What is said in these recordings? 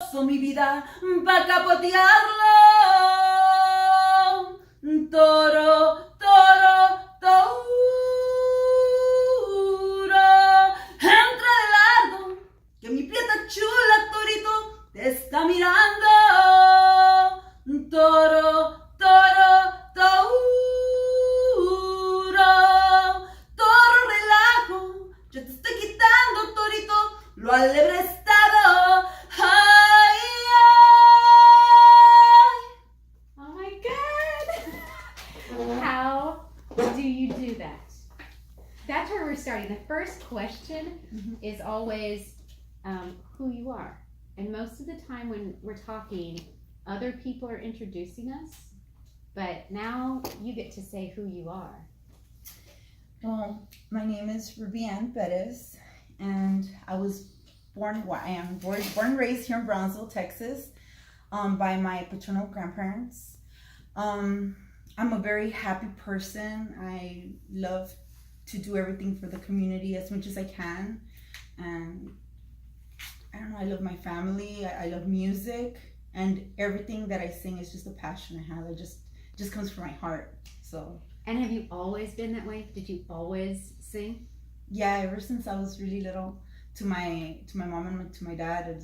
Mi vida pa' capotearlo. Toro, toro, toro. Entra de largo, que mi prieta chula, torito, te está mirando. Toro, toro, toro. Toro, relajo, yo te estoy quitando, torito, lo alebrestado. Ay, ay. Oh my God! How do you do that? That's where we're starting. The first question is always who you are. And most of the time when we're talking, other people are introducing us, but now you get to say who you are. Well, my name is Ruby-Ann Perez, and I was born and raised here in Brownsville, Texas, by my paternal grandparents. I'm a very happy person. I love to do everything for the community as much as I can, and I don't know, I love my family, I love music, and everything that I sing is just a passion I have. It just comes from my heart. So. And have you always been that way? Did you always sing? Yeah, ever since I was really little. To my mom and to my dad,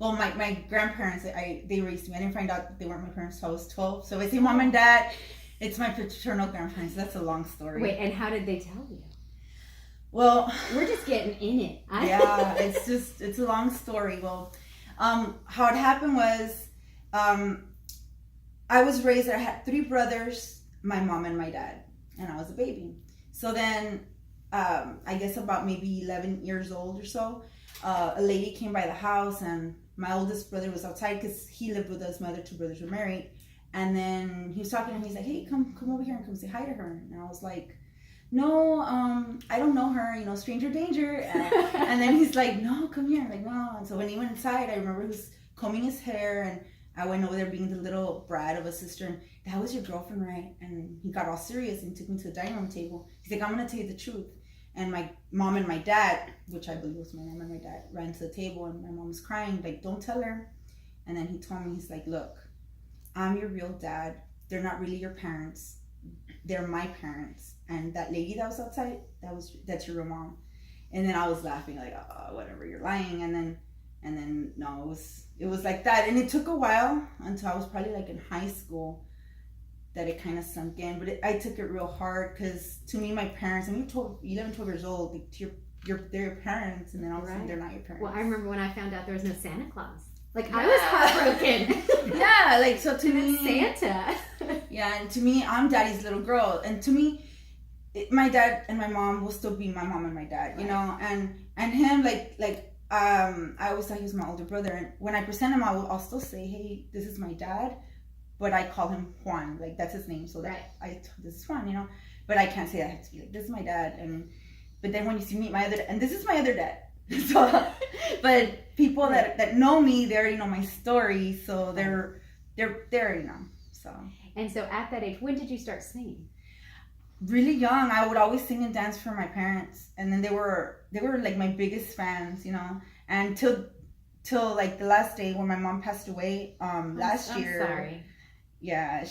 my grandparents, they raised me. I didn't find out that they weren't my parents until I was 12. So I say mom and dad, it's my paternal grandparents. That's a long story. Wait, and how did they tell you? Well, we're just getting in it. Yeah, it's a long story. Well, how it happened was, I was raised, I had 3 brothers, my mom and my dad, and I was a baby. So then, I guess about maybe 11 years old or so, a lady came by the house, and my oldest brother was outside because he lived with us. My other 2 brothers were married. And then he was talking to me. He's like, hey, come over here and come say hi to her. And I was like, no, I don't know her, stranger danger. And then he's like, no, come here. I'm like, no. And so when he went inside, I remember he was combing his hair, and I went over there being the little brat of a sister, and that was your girlfriend, right? And he got all serious and took me to the dining room table. He's like, I'm going to tell you the truth. And my mom and my dad, which I believe was my mom and my dad, ran to the table, and my mom was crying, like, don't tell her. And then he told me, he's like, look, I'm your real dad. They're not really your parents. They're my parents. And that lady that was outside, that's your real mom. And then I was laughing, like, oh, whatever, you're lying. And then no, it was like that. And it took a while until I was probably like in high school that it kind of sunk in. But I took it real hard because to me, my parents, 11, 12 years old, like, they're your parents, and then all of a sudden they're not your parents. Well, I remember when I found out there was no Santa Claus. Like, yeah. I was heartbroken. Yeah, like, so to me, Santa. Yeah, and to me, I'm daddy's little girl. And to me, my dad and my mom will still be my mom and my dad, you know? And him, I always thought he was my older brother. And when I present him, I'll still say, hey, this is my dad. But I call him Juan, like, that's his name. So that this is Juan, But I can't say that. I have to be like, this is my dad. But then when you meet my other, and this is my other dad. So, but people that know me, they already know my story, so they're so. And so at that age, when did you start singing? Really young. I would always sing and dance for my parents, and then they were like my biggest fans, and till like the last day when my mom passed away last year. I'm sorry. Yeah,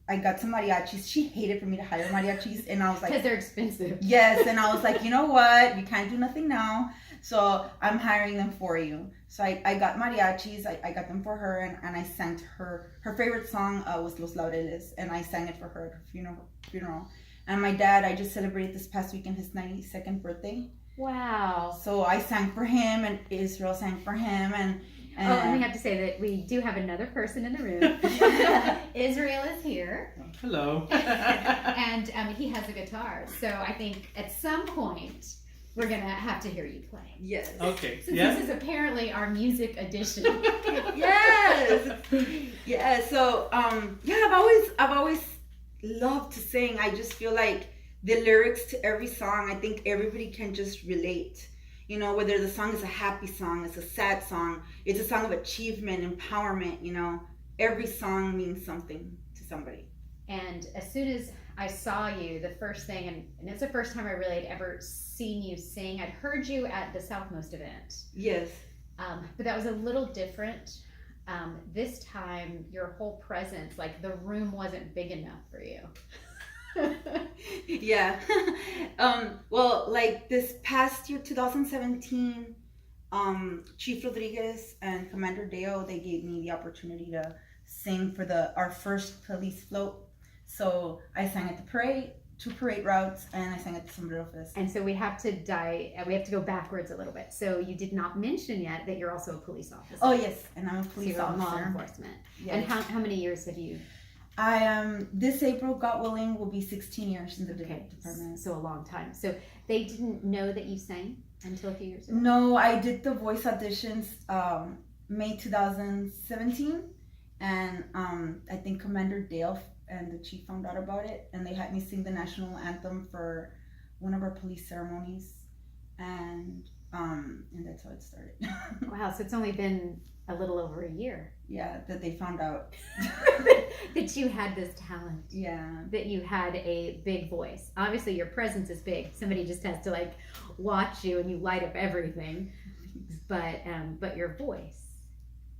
I got some mariachis. She hated for me to hire mariachis, and I was like, because they're expensive. Yes, and I was like, you know what? You can't do nothing now, so I'm hiring them for you. So I got mariachis. I got them for her, and I sang to her. Her favorite song was Los Laureles, and I sang it for her at her funeral. And my dad, I just celebrated this past weekend his 92nd birthday. Wow. So I sang for him, and Israel sang for him, and we have to say that we do have another person in the room. Israel is here. Hello. And he has a guitar. So I think at some point we're going to have to hear you play. Yes. Okay. Since yeah. this is apparently our music edition. Yes. Yeah. So I've always loved to sing. I just feel like the lyrics to every song, I think everybody can just relate. Whether the song is a happy song, it's a sad song, it's a song of achievement, empowerment, every song means something to somebody. And as soon as I saw you, the first thing, and it's the first time I really had ever seen you sing, I'd heard you at the Southmost event. Yes. But that was a little different. This time, your whole presence, like the room wasn't big enough for you. Yeah. Well, like this past year, 2017, Chief Rodriguez and Commander Deo, they gave me the opportunity to sing for our first police float. So I sang at the parade, 2 parade routes, and I sang at the Sombrero Fest. And so we have to go backwards a little bit. So you did not mention yet that you're also a police officer. Oh yes, and I'm a police so you're officer. Law enforcement. Yes. And how many years have you? I am, this April, God willing, will be 16 years in the department. So a long time. So they didn't know that you sang until a few years ago? No, I did the voice auditions May 2017, and I think Commander Dale and the chief found out about it, and they had me sing the national anthem for one of our police ceremonies, and that's how it started. Wow, so it's only been a little over a year. Yeah, that they found out that you had this talent. Yeah, that you had a big voice. Obviously your presence is big. Somebody just has to like watch you and you light up everything. But your voice.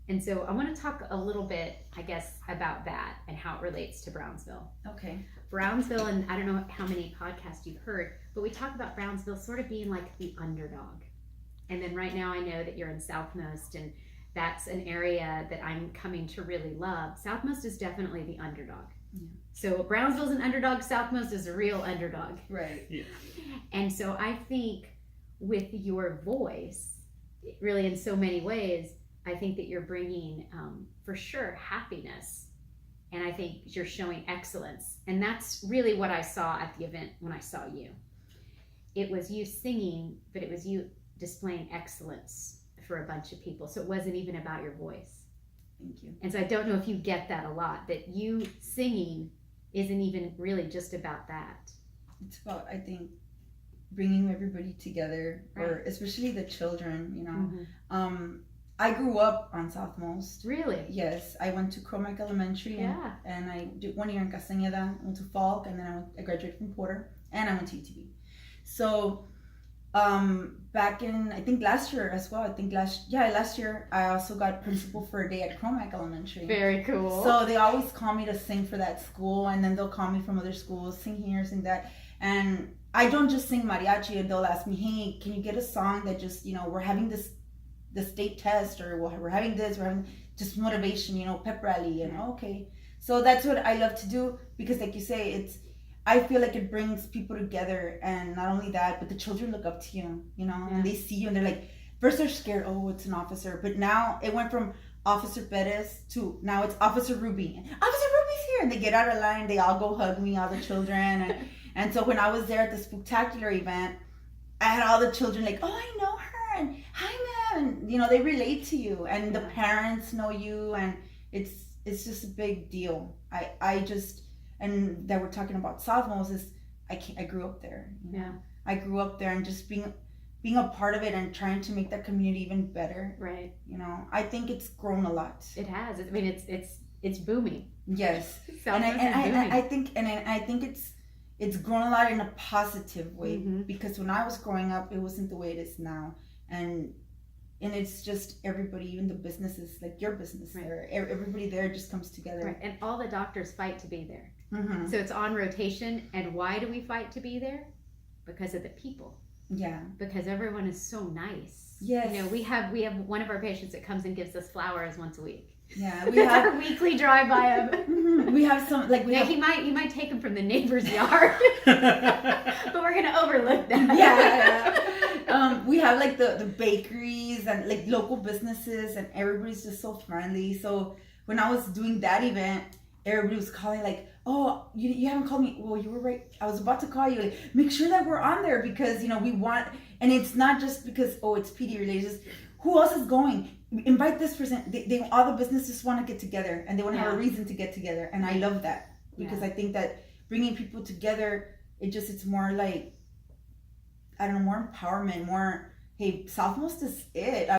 And so I want to talk a little bit, I guess, about that and how it relates to Brownsville. Okay. Brownsville, and I don't know how many podcasts you've heard, but we talk about Brownsville sort of being like the underdog. And then right now I know that you're in Southmost, and that's an area that I'm coming to really love. Southmost is definitely the underdog. Yeah. So Brownsville's an underdog, Southmost is a real underdog. Right. Yeah. And so I think with your voice, really in so many ways, I think that you're bringing, for sure, happiness. And I think you're showing excellence. And that's really what I saw at the event when I saw you. It was you singing, but it was you displaying excellence for a bunch of people. So it wasn't even about your voice. Thank you. And so I don't know if you get that a lot, that you singing isn't even really just about that. It's about, I think, bringing everybody together, Right. or especially the children, you know. Mm-hmm. I grew up on Southmost. Really? Yes, I went to Cromack Elementary, Yeah. and I did 1 year in Castañeda, went to Falk, and then I graduated from Porter, and I went to UTB. So back in, I think last year as well, last year, I also got principal for a day at Cromack Elementary. Very cool. So they always call me to sing for that school, and then they'll call me from other schools, sing here, sing that. And I don't just sing mariachi, and they'll ask me, hey, can you get a song that just, you know, we're having the state test, or we're having this, we're having just motivation, you know, pep rally, and okay. So that's what I love to do, because like you say, I feel like it brings people together, and not only that, but the children look up to you, you know, and they see you and they're like, first they're scared, oh, it's an officer, but now it went from Officer Perez to now it's Officer Ruby. Officer Ruby's here, and they get out of line, they all go hug me, all the children, and so when I was there at the spectacular event, I had all the children like, oh, I know her, and hi, ma'am, and you know, they relate to you, and the parents know you, and it's just a big deal. I just, and that we're talking about Southmost is, I grew up there. You know? Yeah. I grew up there, and just being a part of it and trying to make that community even better. Right. You know, I think it's grown a lot. It has. I mean, it's booming. Yes. Southmost I think it's grown a lot in a positive way, Mm-hmm. because when I was growing up, it wasn't the way it is now, and it's just everybody, even the businesses, like your business, Right. there, everybody there just comes together. Right. And all the doctors fight to be there. Mm-hmm. So it's on rotation. And why do we fight to be there? Because of the people. Yeah. Because everyone is so nice. Yes. You know, we have one of our patients that comes and gives us flowers once a week. Yeah. We have our weekly drive by him. Mhm. We have some, like, He might take them from the neighbor's yard, but we're gonna overlook that. Yeah. We have like the bakeries and like local businesses, and everybody's just so friendly. So when I was doing that event, everybody was calling like, oh, you haven't called me. Well, you were right. I was about to call you. Like, make sure that we're on there, because, you know, we want, and it's not just because, oh, it's PD related. It's just, who else is going? Invite this person. They all the businesses want to get together, and they want to have a reason to get together. And I love that, because I think that bringing people together, it's more like, I don't know, more empowerment, more, hey, Southmost is it.